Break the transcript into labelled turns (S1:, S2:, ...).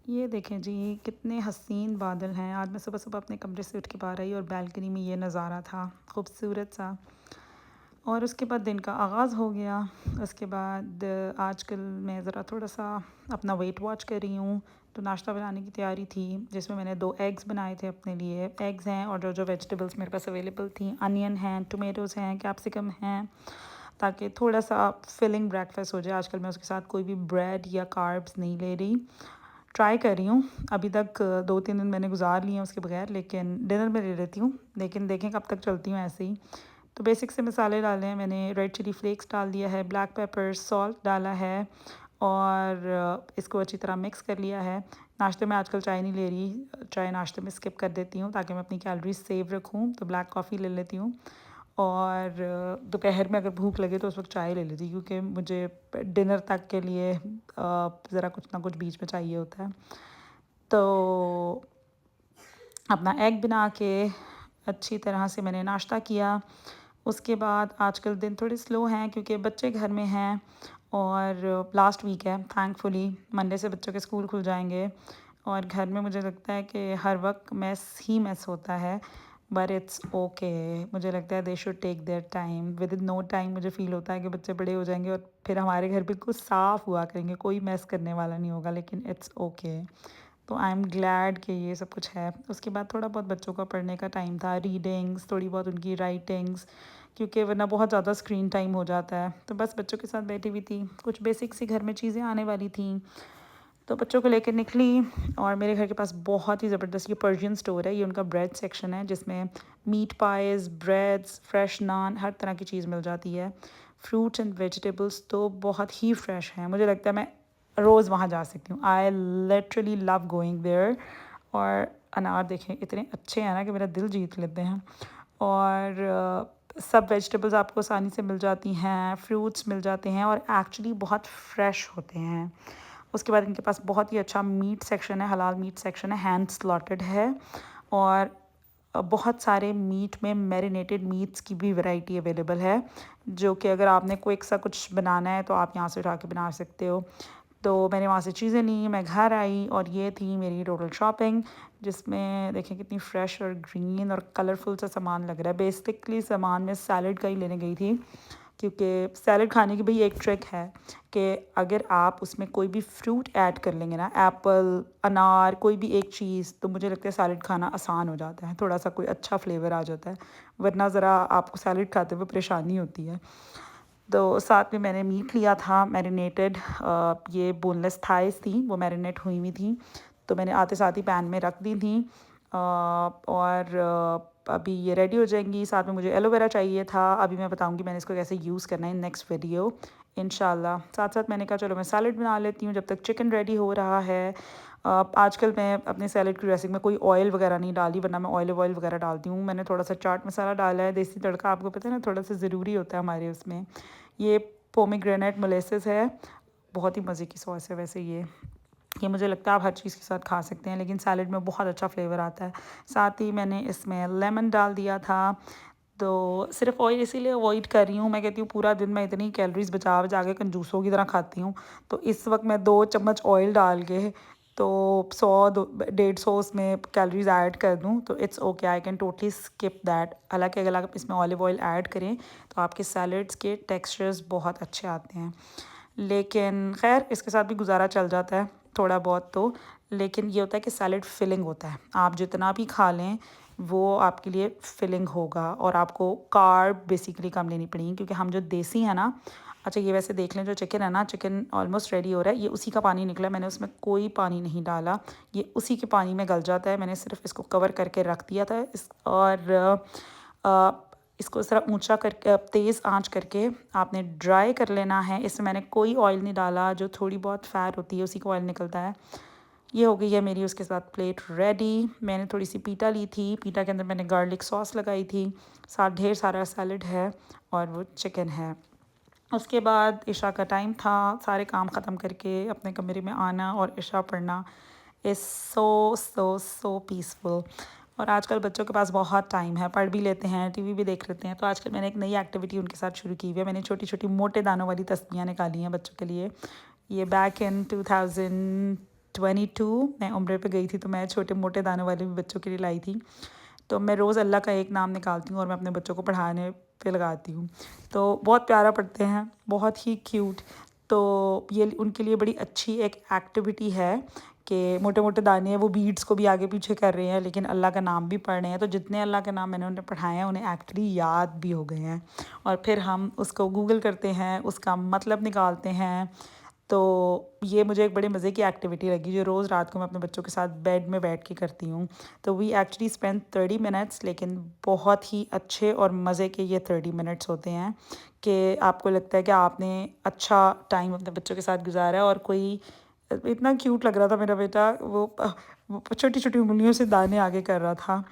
S1: ये देखें जी कितने हसीन बादल हैं। आज मैं सुबह सुबह अपने कमरे से उठ के बाहर आई और बालकनी में ये नज़ारा था खूबसूरत सा। और उसके बाद दिन का आगाज़ हो गया। उसके बाद आजकल मैं ज़रा थोड़ा सा अपना वेट वॉच कर रही हूँ। तो नाश्ता बनाने की तैयारी थी जिसमें मैंने 2 एग्स बनाए थे अपने लिए। एग्स हैं और जो जो वेजिटेबल्स मेरे पास अवेलेबल थी, अनियन हैं, टोमेटोज़ हैं, कैप्सिकम हैं, ताकि थोड़ा सा फिलिंग ब्रेकफास्ट हो जाए। आजकल मैं उसके साथ कोई भी ब्रेड या कार्ब्स नहीं ले रही। ट्राई कर रही हूँ। अभी तक 2-3 दिन मैंने गुजार लिए हैं उसके बगैर, लेकिन डिनर में ले लेती हूँ। लेकिन देखें कब तक चलती हूँ ऐसे ही। तो बेसिक से मसाले डाले हैं मैंने। रेड चिली फ्लेक्स डाल दिया है, ब्लैक पेपर, सॉल्ट डाला है और इसको अच्छी तरह मिक्स कर लिया है। नाश्ते में आजकल चाय नहीं ले रही, चाय नाश्ते में स्किप कर देती हूँ ताकि मैं अपनी कैलोरीज सेव रखूँ। तो ब्लैक कॉफ़ी ले लेती हूँ और दोपहर में अगर भूख लगे तो उस वक्त चाय ले लेती हूँ, क्योंकि मुझे डिनर तक के लिए ज़रा कुछ ना कुछ बीच में चाहिए होता है। तो अपना एग बना के अच्छी तरह से मैंने नाश्ता किया। उसके बाद आजकल दिन थोड़े स्लो हैं क्योंकि बच्चे घर में हैं और लास्ट वीक है थैंकफुली। मंडे से बच्चों के स्कूल खुल जाएंगे और घर में मुझे लगता है कि हर वक्त मेस ही मेस होता है। But it's okay. मुझे लगता है they should take their time. Within no time मुझे फ़ील होता है कि बच्चे बड़े हो जाएंगे और फिर हमारे घर बिल्कुल साफ़ हुआ करेंगे, कोई मेस करने वाला नहीं होगा। लेकिन इट्स ओके। तो आई एम ग्लैड कि ये सब कुछ है। उसके बाद थोड़ा बहुत बच्चों का पढ़ने का टाइम था, रीडिंग्स, थोड़ी बहुत उनकी राइटिंग्स, क्योंकि वरना बहुत ज़्यादा स्क्रीन टाइम हो जाता है। तो बस बच्चों के साथ बैठी हुई थी। कुछ बेसिक सी घर में चीज़ें आने वाली थी तो बच्चों को लेकर निकली। और मेरे घर के पास बहुत ही ज़बरदस्त ये पर्शियन स्टोर है। ये उनका ब्रेड सेक्शन है जिसमें मीट पाइज़, ब्रेड्स, फ्रेश नान, हर तरह की चीज़ मिल जाती है। फ्रूट्स एंड वेजिटेबल्स तो बहुत ही फ्रेश हैं। मुझे लगता है मैं रोज़ वहाँ जा सकती हूँ। I literally love going there. और अनार देखें इतने अच्छे हैं ना कि मेरा दिल जीत लेते हैं। और सब वेजिटेबल्स आपको आसानी से मिल जाती हैं, फ्रूट्स मिल जाते हैं और एक्चुअली बहुत फ्रेश होते हैं। उसके बाद इनके पास बहुत ही अच्छा मीट सेक्शन है, हलाल मीट सेक्शन है, हैंड स्लॉटेड है। और बहुत सारे मीट में मैरिनेटेड मीट्स की भी वैरायटी अवेलेबल है, जो कि अगर आपने क्विक सा कुछ बनाना है तो आप यहाँ से उठा के बना सकते हो। तो मैंने वहाँ से चीज़ें ली, मैं घर आई और ये थी मेरी टोटल शॉपिंग, जिसमें देखें कितनी फ़्रेश और ग्रीन और कलरफुल सा सामान लग रहा है। बेसिकली सामान मैं सैलड का ही लेने गई थी, क्योंकि सैलड खाने की भी एक ट्रिक है कि अगर आप उसमें कोई भी फ्रूट ऐड कर लेंगे ना, एप्पल, अनार, कोई भी एक चीज़, तो मुझे लगता है सैलड खाना आसान हो जाता है, थोड़ा सा कोई अच्छा फ्लेवर आ जाता है। वरना ज़रा आपको सैलड खाते हुए परेशानी होती है। तो साथ में मैंने मीट लिया था मैरिनेटेड। ये बोनलेस थाइस थी, वो मैरिनेट हुई हुई थी। तो मैंने आते साथ ही पैन में रख दी थी। और अभी ये रेडी हो जाएंगी। साथ में मुझे एलोवेरा चाहिए था, अभी मैं बताऊंगी मैंने इसको कैसे यूज़ करना है नेक्स्ट वीडियो इंशाल्लाह। साथ साथ मैंने कहा चलो मैं सैलड बना लेती हूँ जब तक चिकन रेडी हो रहा है। आजकल मैं अपने सैलड की रेसिपी में कोई ऑयल वगैरह नहीं डाली, वरना मैं ऑलिव ऑयल वगैरह डालती हूँ। मैंने थोड़ा सा चाट मसाला डाला है, देसी तड़का आपको पता है ना थोड़ा सा ज़रूरी होता है हमारे उसमें। ये पोमीग्रेनेट मोलेसेस है, बहुत ही मज़े की सॉस है वैसे ये मुझे लगता है आप हर चीज़ के साथ खा सकते हैं, लेकिन सैलड में बहुत अच्छा फ्लेवर आता है। साथ ही मैंने इसमें लेमन डाल दिया था। तो सिर्फ ऑयल इसीलिए अवॉइड कर रही हूँ, मैं कहती हूँ पूरा दिन मैं इतनी कैलोरीज बचा बचा के कंजूसों की तरह खाती हूँ। तो इस वक्त मैं 2 चम्मच ऑयल डाल के तो 100-150 उसमें कैलोरीज ऐड कर दूँ तो it's okay, I can totally skip that. हालांकि अगर आप इसमें ऑलिव ऑयल ऐड करें तो आपके सैलड्स के टेक्सचर्स बहुत अच्छे आते हैं। लेकिन खैर इसके साथ भी गुजारा चल जाता है थोड़ा बहुत तो। लेकिन ये होता है कि सैलड फिलिंग होता है, आप जितना भी खा लें वो आपके लिए फिलिंग होगा और आपको कार्ब बेसिकली कम लेनी पड़ेगी, क्योंकि हम जो देसी है ना। अच्छा ये वैसे देख लें जो चिकन है ना, चिकन ऑलमोस्ट रेडी हो रहा है। ये उसी का पानी निकला, मैंने उसमें कोई पानी नहीं डाला, ये उसी के पानी में गल जाता है। मैंने सिर्फ इसको कवर करके रख दिया था और इसको इस तरह ऊंचा करके तेज़ आंच करके आपने ड्राई कर लेना है। इसमें मैंने कोई ऑयल नहीं डाला, जो थोड़ी बहुत फैट होती है उसी का ऑयल निकलता है। ये हो गई है मेरी उसके साथ प्लेट रेडी। मैंने थोड़ी सी पीटा ली थी, पीटा के अंदर मैंने गार्लिक सॉस लगाई थी, साथ ढेर सारा सैलड है और वो चिकन है। उसके बाद इशा का टाइम था, सारे काम ख़त्म करके अपने कमरे में आना और इशा पढ़ना is so so so peaceful. और आजकल बच्चों के पास बहुत टाइम है, पढ़ भी लेते हैं, टीवी भी देख लेते हैं। तो आजकल मैंने एक नई एक्टिविटी उनके साथ शुरू की हुई है। मैंने छोटी छोटी मोटे दानों वाली तस्बीहां निकाली हैं बच्चों के लिए। ये बैक इन 22 मैं उम्रे पे गई थी, तो मैं छोटे मोटे दानों वाले भी बच्चों के लिए लाई थी। तो मैं रोज़ अल्लाह का एक नाम निकालती हूँ और मैं अपने बच्चों को पढ़ाने पे लगाती हूँ। तो बहुत प्यारा पढ़ते हैं, बहुत ही क्यूट। तो ये उनके लिए बड़ी अच्छी एक एक्टिविटी है कि मोटे मोटे दाने हैं वो बीड्स को भी आगे पीछे कर रहे हैं, लेकिन अल्लाह का नाम भी पढ़ रहे हैं। तो जितने अल्लाह के नाम मैंने उन्हें पढ़ाए हैं उन्हें एक्चुअली याद भी हो गए हैं। और फिर हम उसको गूगल करते हैं, उसका मतलब निकालते हैं। तो ये मुझे एक बड़े मज़े की एक्टिविटी लगी जो रोज़ रात को मैं अपने बच्चों के साथ बेड में बैठ के करती हूँ। तो वी एक्चुअली स्पेंड 30 मिनट्स, लेकिन बहुत ही अच्छे और मज़े के ये 30 मिनट्स होते हैं कि आपको लगता है कि आपने अच्छा टाइम अपने बच्चों के साथ गुजारा है। और कोई इतना क्यूट लग रहा था मेरा बेटा, वो छोटी छोटी उंगलियों से दाने आगे कर रहा था।